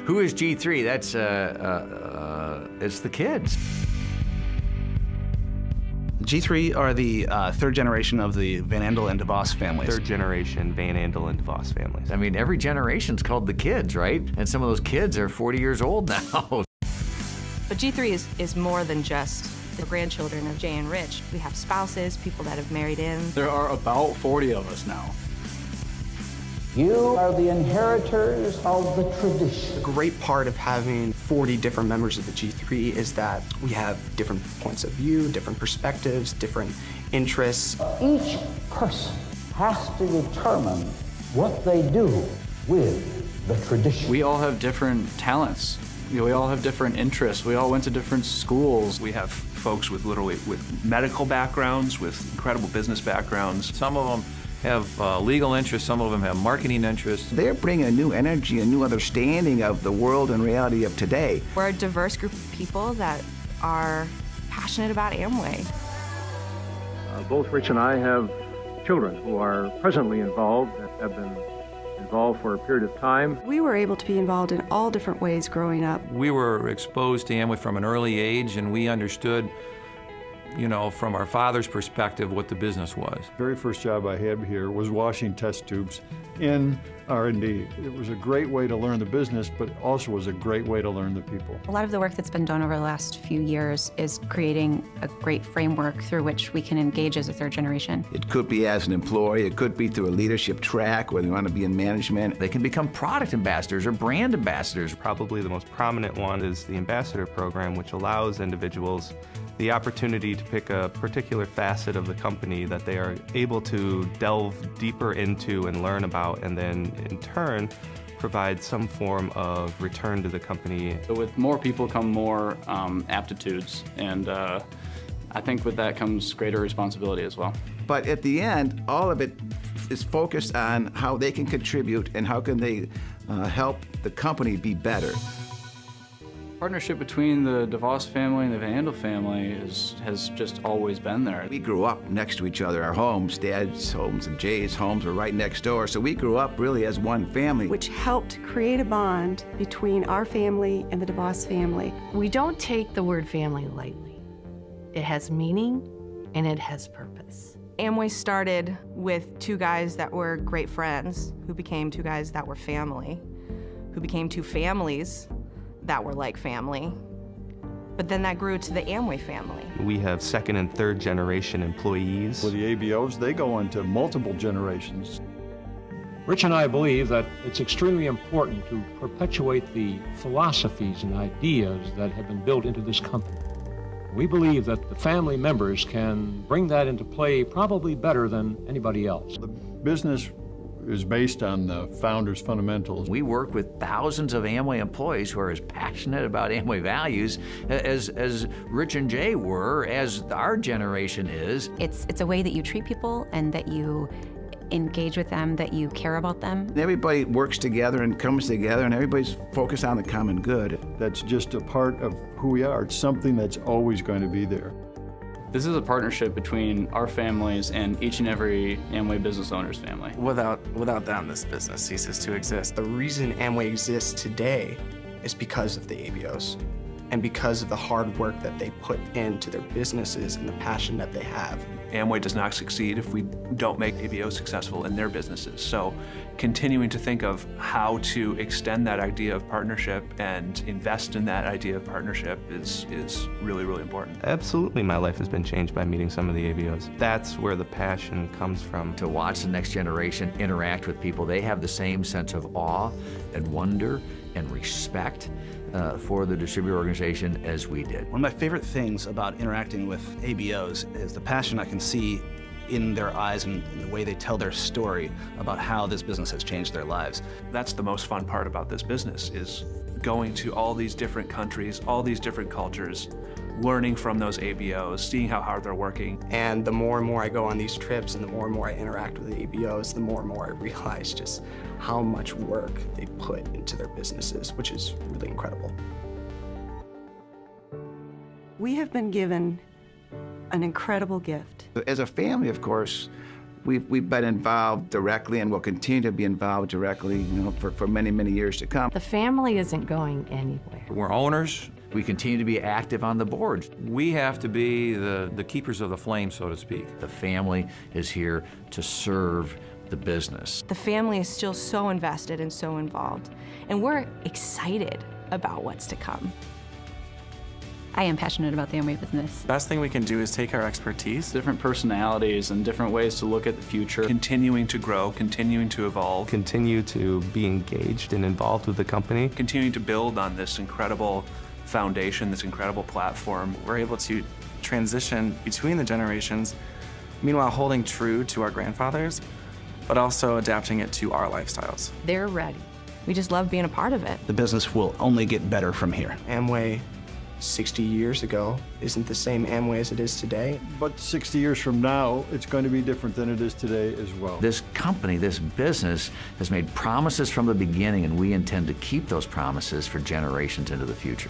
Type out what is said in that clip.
Who is G3? That's, it's the kids. G3 are the third generation of the Van Andel and DeVos families. Third generation Van Andel and DeVos families. I mean, every generation's called the kids, right? And some of those kids are 40 years old now. But G3 is more than just the grandchildren of Jay and Rich. We have spouses, people that have married in. There are about 40 of us now. You are the inheritors of the tradition. A great part of having 40 different members of the G3 is that we have different points of view, different perspectives, different interests. Each person has to determine what they do with the tradition. We all have different talents. We all have different interests. We all went to different schools. We have folks with medical backgrounds, with incredible business backgrounds. Some of them have legal interests, some of them have marketing interests. They're bringing a new energy, a new understanding of the world and reality of today. We're a diverse group of people that are passionate about Amway. Both Rich and I have children who are presently involved, that have been involved for a period of time. We were able to be involved in all different ways growing up. We were exposed to Amway from an early age, and we understood, you know, from our father's perspective, what the business was. The very first job I had here was washing test tubes in R&D. It was a great way to learn the business, but also was a great way to learn the people. A lot of the work that's been done over the last few years is creating a great framework through which we can engage as a third generation. It could be as an employee, it could be through a leadership track where they want to be in management. They can become product ambassadors or brand ambassadors. Probably the most prominent one is the ambassador program, which allows individuals the opportunity to pick a particular facet of the company that they are able to delve deeper into and learn about, and then in turn provide some form of return to the company. With more people come more aptitudes, and I think with that comes greater responsibility as well. But at the end, all of it is focused on how they can contribute and how can they help the company be better. Partnership between the DeVos family and the Van Andel family has just always been there. We grew up next to each other. Our homes, Dad's homes and Jay's homes, were right next door. So we grew up really as one family. Which helped create a bond between our family and the DeVos family. We don't take the word family lightly. It has meaning and it has purpose. Amway started with two guys that were great friends, who became two guys that were family, who became two families that were like family. But then that grew to the Amway family. We have second and third generation employees. Well, the ABOs, they go into multiple generations. Rich and I believe that it's extremely important to perpetuate the philosophies and ideas that have been built into this company. We believe that the family members can bring that into play probably better than anybody else. The business is based on the founder's fundamentals. We work with thousands of Amway employees who are as passionate about Amway values as Rich and Jay were, as our generation is. It's a way that you treat people and that you engage with them, that you care about them. Everybody works together and comes together, and everybody's focused on the common good. That's just a part of who we are. It's something that's always going to be there. This is a partnership between our families and each and every Amway business owner's family. Without them, this business ceases to exist. The reason Amway exists today is because of the ABOs and because of the hard work that they put into their businesses and the passion that they have. Amway does not succeed if we don't make ABOs successful in their businesses. So continuing to think of how to extend that idea of partnership and invest in that idea of partnership is really, really important. Absolutely, my life has been changed by meeting some of the ABOs. That's where the passion comes from. To watch the next generation interact with people, they have the same sense of awe and wonder and respect for the distributor organization as we did. One of my favorite things about interacting with ABOs is the passion I can see in their eyes and in the way they tell their story about how this business has changed their lives. That's the most fun part about this business, is going to all these different countries, all these different cultures, learning from those ABOs, seeing how hard they're working. And the more and more I go on these trips and the more I interact with the ABOs, the more I realize just how much work they put into their businesses, which is really incredible. We have been given an incredible gift. As a family, of course, We've been involved directly and will continue to be involved directly, for many, many years to come. The family isn't going anywhere. We're owners. We continue to be active on the board. We have to be the keepers of the flame, so to speak. The family is here to serve the business. The family is still so invested and so involved, and we're excited about what's to come. I am passionate about the Amway business. The best thing we can do is take our expertise, different personalities and different ways to look at the future. Continuing to grow, continuing to evolve. Continue to be engaged and involved with the company. Continuing to build on this incredible foundation, this incredible platform. We're able to transition between the generations, meanwhile holding true to our grandfathers, but also adapting it to our lifestyles. They're ready. We just love being a part of it. The business will only get better from here. Amway 60 years ago isn't the same Amway as it is today. But 60 years from now, it's going to be different than it is today as well. This company, this business, has made promises from the beginning, and we intend to keep those promises for generations into the future.